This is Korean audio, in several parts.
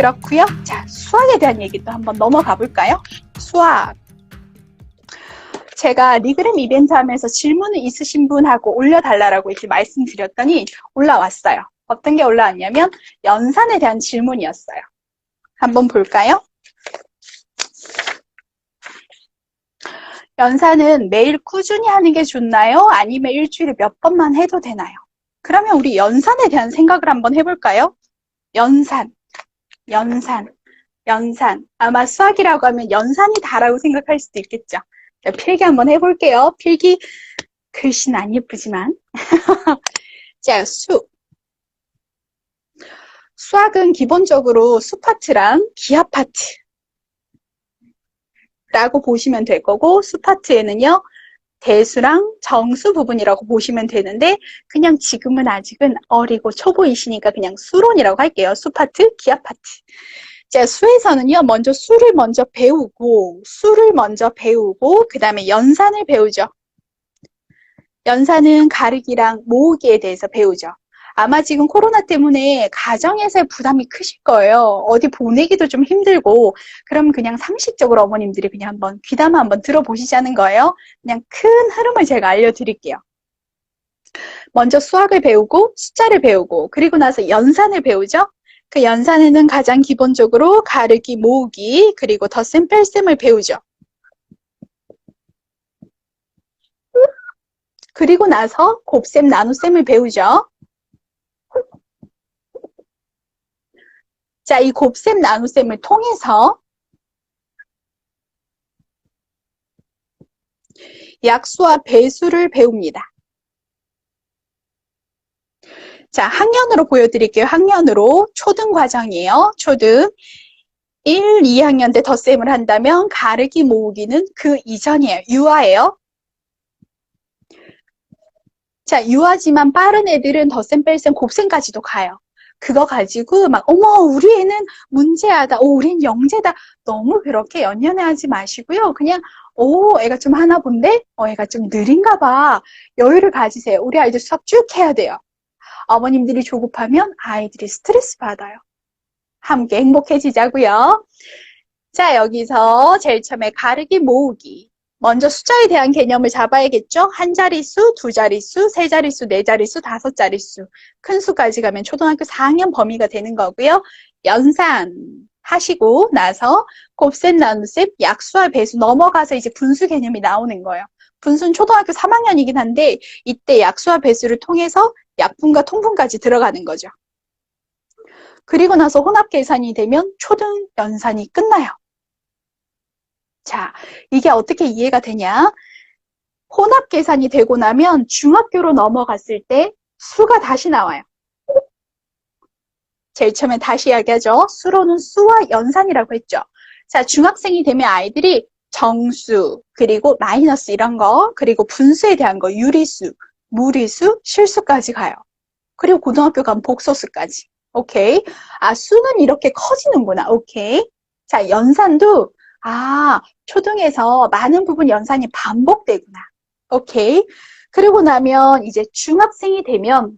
그렇고요. 자, 수학에 대한 얘기도 한번 넘어가 볼까요? 수학. 제가 리그램 이벤트 하면서 질문을 있으신 분하고 올려달라고 이렇게 말씀드렸더니 올라왔어요. 어떤 게 올라왔냐면 연산에 대한 질문이었어요. 한번 볼까요? 연산은 매일 꾸준히 하는 게 좋나요? 아니면 일주일에 몇 번만 해도 되나요? 그러면 우리 연산에 대한 생각을 한번 해볼까요? 연산. 아마 수학이라고 하면 연산이 다라고 생각할 수도 있겠죠. 자, 필기 한번 해볼게요. 필기 글씨는 안 예쁘지만. 자, 수학은 기본적으로 수 파트랑 기하 파트라고 보시면 될 거고, 수 파트에는요, 대수랑 정수 부분이라고 보시면 되는데, 그냥 지금은 아직은 어리고 초보이시니까 그냥 수론이라고 할게요. 수 파트, 기하 파트. 자, 수에서는요, 먼저 수를 먼저 배우고, 그 다음에 연산을 배우죠. 연산은 가르기랑 모으기에 대해서 배우죠. 아마 지금 코로나 때문에 가정에서의 부담이 크실 거예요. 어디 보내기도 좀 힘들고, 그럼 그냥 상식적으로 어머님들이 그냥 한번 귀담아 한번 들어보시자는 거예요. 그냥 큰 흐름을 제가 알려드릴게요. 먼저 수학을 배우고, 숫자를 배우고, 그리고 나서 연산을 배우죠. 그 연산에는 가장 기본적으로 가르기, 모으기, 그리고 덧셈, 뺄셈을 배우죠. 그리고 나서 곱셈, 나눗셈을 배우죠. 자, 이 곱셈, 나눗셈을 통해서 약수와 배수를 배웁니다. 자, 학년으로 보여드릴게요. 학년으로 초등 과정이에요. 초등 1, 2학년 때 덧셈을 한다면 가르기, 모으기는 그 이전이에요. 유아예요. 자, 유아지만 빠른 애들은 덧셈, 뺄셈, 곱셈까지도 가요. 그거 가지고 막 어머 우리 애는 문제하다. 우린 영재다. 너무 그렇게 연연해하지 마시고요. 그냥 애가 좀 하나 본데? 애가 좀 느린가 봐. 여유를 가지세요. 우리 아이들 수학 쭉 해야 돼요. 어머님들이 조급하면 아이들이 스트레스 받아요. 함께 행복해지자고요. 자, 여기서 제일 처음에 가르기, 모으기. 먼저 숫자에 대한 개념을 잡아야겠죠? 한 자릿수, 두 자릿수, 세 자릿수, 네 자릿수, 다섯 자릿수. 큰 수까지 가면 초등학교 4학년 범위가 되는 거고요. 연산 하시고 나서 곱셈, 나눗셈, 약수와 배수 넘어가서 이제 분수 개념이 나오는 거예요. 분수는 초등학교 3학년이긴 한데 이때 약수와 배수를 통해서 약분과 통분까지 들어가는 거죠. 그리고 나서 혼합 계산이 되면 초등 연산이 끝나요. 자, 이게 어떻게 이해가 되냐? 혼합 계산이 되고 나면 중학교로 넘어갔을 때 수가 다시 나와요. 제일 처음에 다시 이야기하죠. 수로는 수와 연산이라고 했죠. 자, 중학생이 되면 아이들이 정수, 그리고 마이너스 이런 거, 그리고 분수에 대한 거, 유리수, 무리수, 실수까지 가요. 그리고 고등학교 가면 복소수까지. 오케이. 아, 수는 이렇게 커지는구나. 오케이. 자, 연산도 초등에서 많은 부분 연산이 반복되구나. 오케이. 그리고 나면 이제 중학생이 되면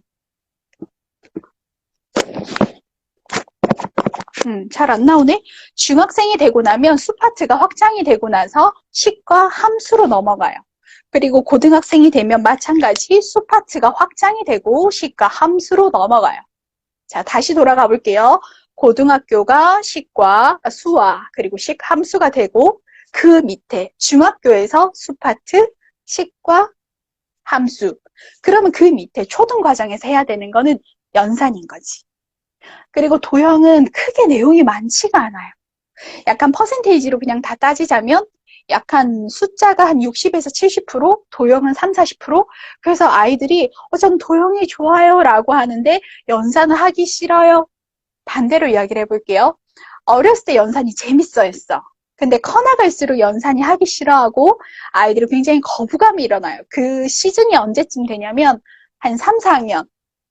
잘 안 나오네. 중학생이 되고 나면 수 파트가 확장이 되고 나서 식과 함수로 넘어가요. 그리고 고등학생이 되면 마찬가지 수 파트가 확장이 되고 식과 함수로 넘어가요. 자, 다시 돌아가 볼게요. 고등학교가 식과 수와 그리고 식 함수가 되고 그 밑에 중학교에서 수 파트, 식과 함수. 그러면 그 밑에 초등 과정에서 해야 되는 거는 연산인 거지. 그리고 도형은 크게 내용이 많지가 않아요. 약간 퍼센테이지로 그냥 다 따지자면 약간 숫자가 한 60에서 70%, 도형은 3, 40%. 그래서 아이들이 전 도형이 좋아요 라고 하는데 연산을 하기 싫어요. 반대로 이야기를 해볼게요. 어렸을 때 연산이 재밌어 했어. 근데 커나갈수록 연산이 하기 싫어하고 아이들이 굉장히 거부감이 일어나요. 그 시즌이 언제쯤 되냐면 한 3, 4학년.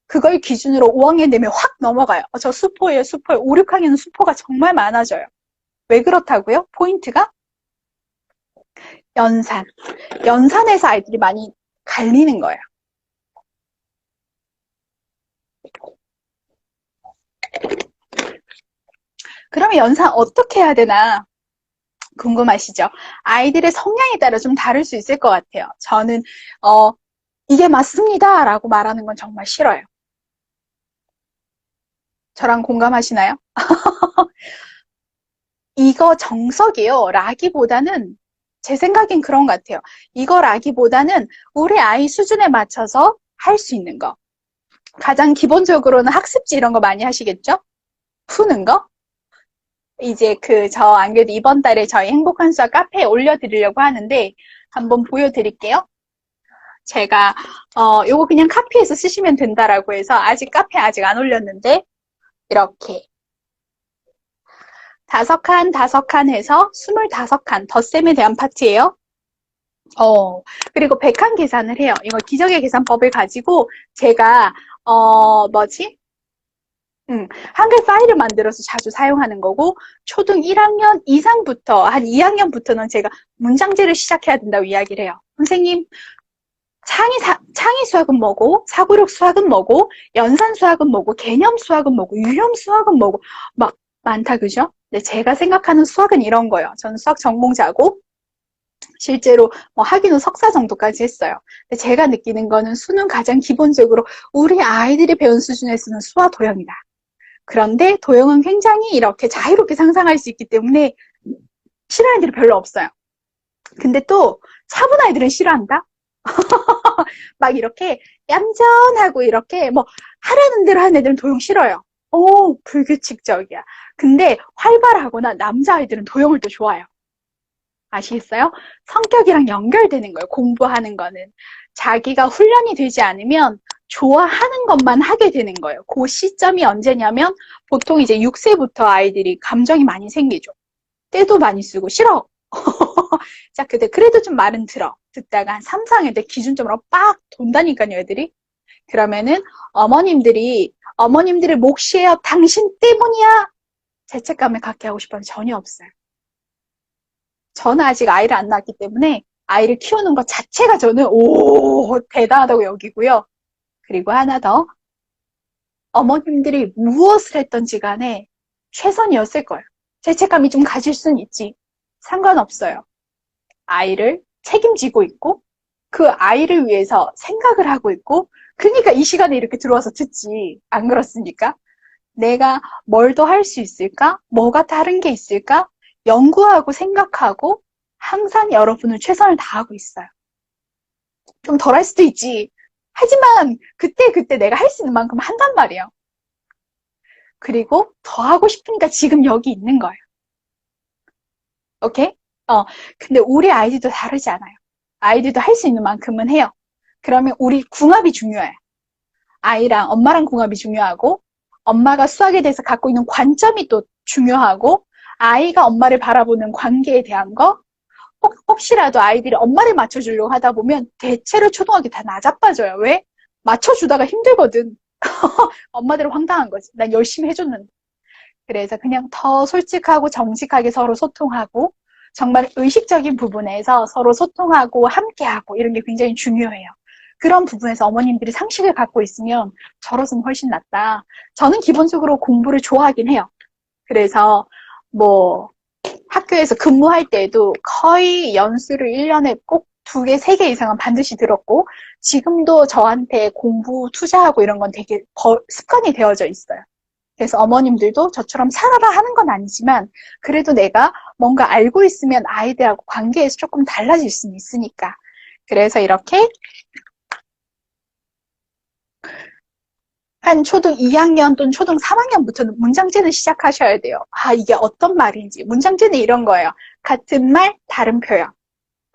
그걸 기준으로 5학년 되면 확 넘어가요. 저 수포예요. 5, 6학년은 수포가 정말 많아져요. 왜 그렇다고요? 포인트가 연산. 연산에서 아이들이 많이 갈리는 거예요. 그러면 연산 어떻게 해야 되나 궁금하시죠? 아이들의 성향에 따라 좀 다를 수 있을 것 같아요. 저는 이게 맞습니다 라고 말하는 건 정말 싫어요. 저랑 공감하시나요? 이거 정석이요 라기보다는 제 생각엔 그런 것 같아요. 이거 라기보다는 우리 아이 수준에 맞춰서 할 수 있는 거. 가장 기본적으로는 학습지 이런 거 많이 하시겠죠? 푸는 거? 이제 안 그래도 이번 달에 저희 행복한 수학 카페에 올려드리려고 하는데 한번 보여드릴게요. 제가 요거 그냥 카피해서 쓰시면 된다라고 해서 아직 카페에 아직 안 올렸는데 이렇게 5칸, 5칸 해서 25칸 덧셈에 대한 파트예요. 그리고 100칸 계산을 해요. 이거 기적의 계산법을 가지고 제가 한글 파일을 만들어서 자주 사용하는 거고 초등 1학년 이상부터 한 2학년부터는 제가 문장제를 시작해야 된다고 이야기를 해요. 선생님 창의 수학은 뭐고 사고력 수학은 뭐고 연산 수학은 뭐고 개념 수학은 뭐고 유형 수학은 뭐고 막 많다 그죠? 근데 제가 생각하는 수학은 이런 거예요. 저는 수학 전공자고 실제로 학위는 석사 정도까지 했어요. 근데 제가 느끼는 거는 수능 가장 기본적으로 우리 아이들이 배운 수준에서는 수와 도형이다. 그런데 도형은 굉장히 이렇게 자유롭게 상상할 수 있기 때문에 싫어하는 애들이 별로 없어요. 근데 또 차분 아이들은 싫어한다? 막 이렇게 얌전하고 이렇게 하라는 대로 하는 애들은 도형 싫어요. 불규칙적이야. 근데 활발하거나 남자아이들은 도형을 또 좋아해요. 아시겠어요? 성격이랑 연결되는 거예요. 공부하는 거는. 자기가 훈련이 되지 않으면 좋아하는 것만 하게 되는 거예요. 그 시점이 언제냐면 보통 이제 6세부터 아이들이 감정이 많이 생기죠. 때도 많이 쓰고 싫어. 자, 그래도 좀 말은 들어. 듣다가 한 3, 4학년 때 기준점으로 빡 돈다니까요, 애들이. 그러면은 어머님들의 몫이에요. 당신 때문이야. 죄책감을 갖게 하고 싶어서 전혀 없어요. 저는 아직 아이를 안 낳았기 때문에 아이를 키우는 것 자체가 저는 대단하다고 여기고요. 그리고 하나 더. 어머님들이 무엇을 했던지 간에 최선이었을 거예요. 죄책감이 좀 가질 수는 있지. 상관없어요. 아이를 책임지고 있고 그 아이를 위해서 생각을 하고 있고 그러니까 이 시간에 이렇게 들어와서 듣지. 안 그렇습니까? 내가 뭘 더 할 수 있을까? 뭐가 다른 게 있을까? 연구하고 생각하고 항상 여러분은 최선을 다하고 있어요. 좀 덜 할 수도 있지. 하지만 그때 내가 할 수 있는 만큼 한단 말이에요. 그리고 더 하고 싶으니까 지금 여기 있는 거예요. 오케이? 근데 우리 아이들도 다르지 않아요. 아이들도 할 수 있는 만큼은 해요. 그러면 우리 궁합이 중요해요. 아이랑 엄마랑 궁합이 중요하고 엄마가 수학에 대해서 갖고 있는 관점이 또 중요하고 아이가 엄마를 바라보는 관계에 대한 거 혹시라도 아이들이 엄마를 맞춰주려고 하다 보면 대체로 초등학교 다 나자빠져요. 왜? 맞춰주다가 힘들거든. 엄마들은 황당한 거지. 난 열심히 해줬는데. 그래서 그냥 더 솔직하고 정직하게 서로 소통하고 정말 의식적인 부분에서 서로 소통하고 함께하고 이런 게 굉장히 중요해요. 그런 부분에서 어머님들이 상식을 갖고 있으면 저로서는 훨씬 낫다. 저는 기본적으로 공부를 좋아하긴 해요. 그래서 학교에서 근무할 때도 거의 연수를 1년에 꼭 2개, 3개 이상은 반드시 들었고 지금도 저한테 공부 투자하고 이런 건 되게 습관이 되어져 있어요. 그래서 어머님들도 저처럼 살아라 하는 건 아니지만 그래도 내가 뭔가 알고 있으면 아이들하고 관계에서 조금 달라질 수는 있으니까. 그래서 이렇게 한 초등 2학년 또는 초등 3학년부터는 문장제는 시작하셔야 돼요. 이게 어떤 말인지. 문장제는 이런 거예요. 같은 말, 다른 표현.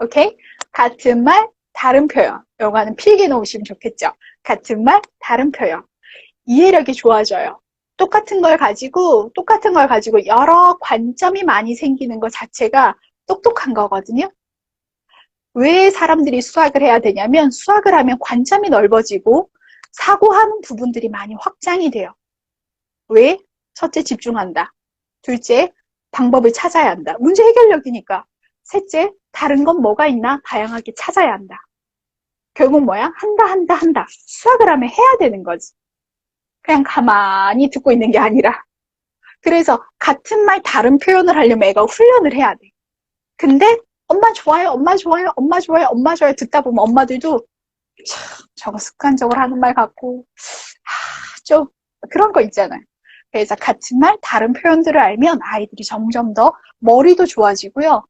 오케이? 같은 말, 다른 표현. 요거는 필기해 놓으시면 좋겠죠. 같은 말, 다른 표현. 이해력이 좋아져요. 똑같은 걸 가지고 여러 관점이 많이 생기는 것 자체가 똑똑한 거거든요. 왜 사람들이 수학을 해야 되냐면 수학을 하면 관점이 넓어지고 사고하는 부분들이 많이 확장이 돼요. 왜? 첫째, 집중한다. 둘째, 방법을 찾아야 한다. 문제 해결력이니까. 셋째, 다른 건 뭐가 있나? 다양하게 찾아야 한다. 결국 뭐야? 한다. 수학을 하면 해야 되는 거지. 그냥 가만히 듣고 있는 게 아니라 그래서 같은 말 다른 표현을 하려면 애가 훈련을 해야 돼. 근데 엄마 좋아요, 엄마 좋아요, 엄마 좋아요, 엄마 좋아요 듣다 보면 엄마들도 참, 저거 습관적으로 하는 말 같고 좀 그런 거 있잖아요. 그래서 같은 말 다른 표현들을 알면 아이들이 점점 더 머리도 좋아지고요.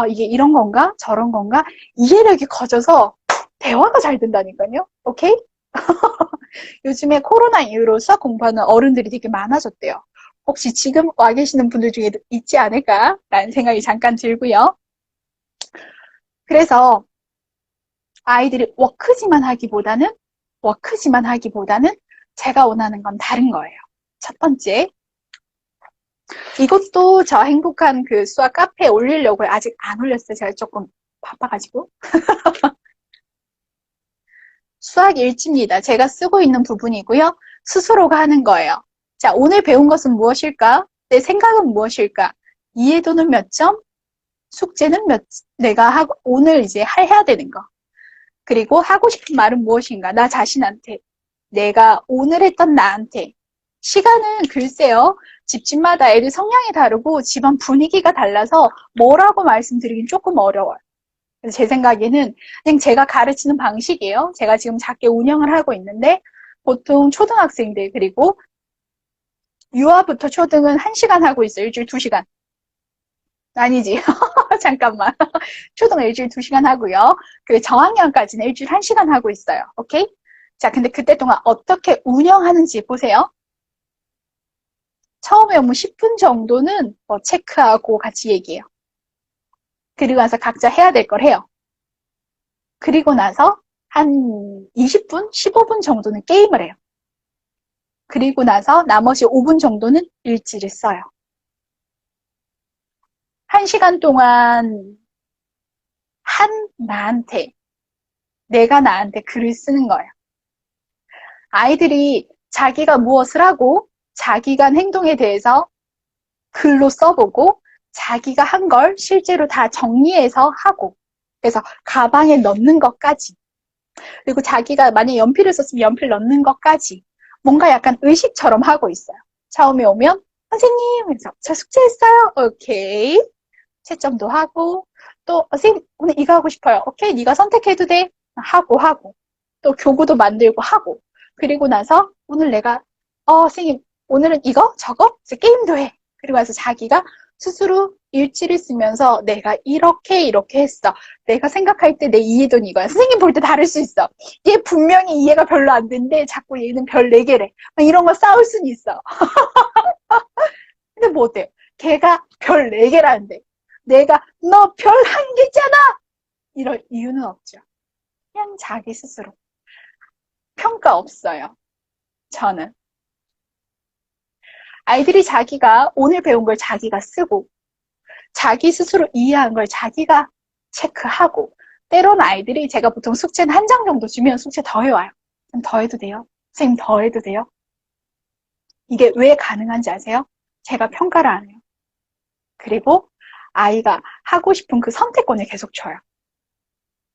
이게 이런 건가 저런 건가 이해력이 커져서 대화가 잘 된다니까요. 오케이? 요즘에 코로나 이후로 수학 공부하는 어른들이 되게 많아졌대요. 혹시 지금 와 계시는 분들 중에 있지 않을까라는 생각이 잠깐 들고요. 그래서 아이들이 워크지만 하기보다는 제가 원하는 건 다른 거예요. 첫 번째, 이것도 저 행복한 그 수학 카페에 올리려고 아직 안 올렸어요. 제가 조금 바빠가지고. 수학 일지입니다. 제가 쓰고 있는 부분이고요. 스스로가 하는 거예요. 자, 오늘 배운 것은 무엇일까? 내 생각은 무엇일까? 이해도는 몇 점? 숙제는 내가 하고, 오늘 이제 해야 되는 거. 그리고 하고 싶은 말은 무엇인가? 나 자신한테. 내가 오늘 했던 나한테. 시간은 글쎄요. 집집마다 애들 성향이 다르고 집안 분위기가 달라서 뭐라고 말씀드리긴 조금 어려워요. 그래서 제 생각에는 그냥 제가 가르치는 방식이에요. 제가 지금 작게 운영을 하고 있는데 보통 초등학생들 그리고 유아부터 초등은 1시간 하고 있어요. 일주일 2시간. 아니지. 잠깐만. 초등 일주일 2시간 하고요. 그 저학년까지는 일주일 1시간 하고 있어요. 오케이? 자, 근데 그때 동안 어떻게 운영하는지 보세요. 처음에 오면 10분 정도는 체크하고 같이 얘기해요. 그리고 나서 각자 해야 될 걸 해요. 그리고 나서 한 20분, 15분 정도는 게임을 해요. 그리고 나서 나머지 5분 정도는 일지를 써요. 1시간 동안 내가 나한테 글을 쓰는 거예요. 아이들이 자기가 무엇을 하고 자기가 한 행동에 대해서 글로 써보고 자기가 한 걸 실제로 다 정리해서 하고 그래서 가방에 넣는 것까지 그리고 자기가 만약에 연필을 썼으면 연필 넣는 것까지 뭔가 약간 의식처럼 하고 있어요. 처음에 오면 선생님 그래서 저 숙제했어요. 오케이. 채점도 하고 또 선생님 오늘 이거 하고 싶어요. 오케이 네가 선택해도 돼. 하고 또 교구도 만들고 하고 그리고 나서 오늘 내가 선생님 오늘은 이거 저거 게임도 해. 그리고 나서 자기가 스스로 일지를 쓰면서 내가 이렇게 했어. 내가 생각할 때 내 이해도는 이거야. 선생님 볼 때 다를 수 있어. 얘 분명히 이해가 별로 안 되는데 자꾸 얘는 별 4개래. 이런 거 싸울 수는 있어. 근데 뭐 어때요? 걔가 별 4개라는데 내가 너 별 1개잖아! 이럴 이유는 없죠. 그냥 자기 스스로. 평가 없어요. 저는. 아이들이 자기가 오늘 배운 걸 자기가 쓰고 자기 스스로 이해한 걸 자기가 체크하고 때로는 아이들이 제가 보통 숙제는 1장 정도 주면 숙제 더 해와요. 더 해도 돼요? 선생님 더 해도 돼요? 이게 왜 가능한지 아세요? 제가 평가를 안 해요. 그리고 아이가 하고 싶은 그 선택권을 계속 줘요.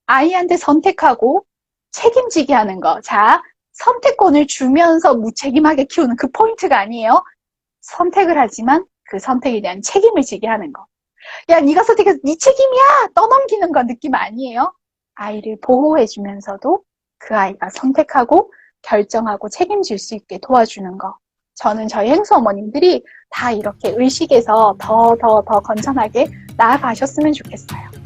아이한테 선택하고 책임지게 하는 거. 자, 선택권을 주면서 무책임하게 키우는 그 포인트가 아니에요. 선택을 하지만 그 선택에 대한 책임을 지게 하는 거. 야, 네가 선택해서 네 책임이야! 떠넘기는 거 느낌 아니에요? 아이를 보호해주면서도 그 아이가 선택하고 결정하고 책임질 수 있게 도와주는 거. 저는 저희 행수 어머님들이 다 이렇게 의식에서 더 건전하게 나아가셨으면 좋겠어요.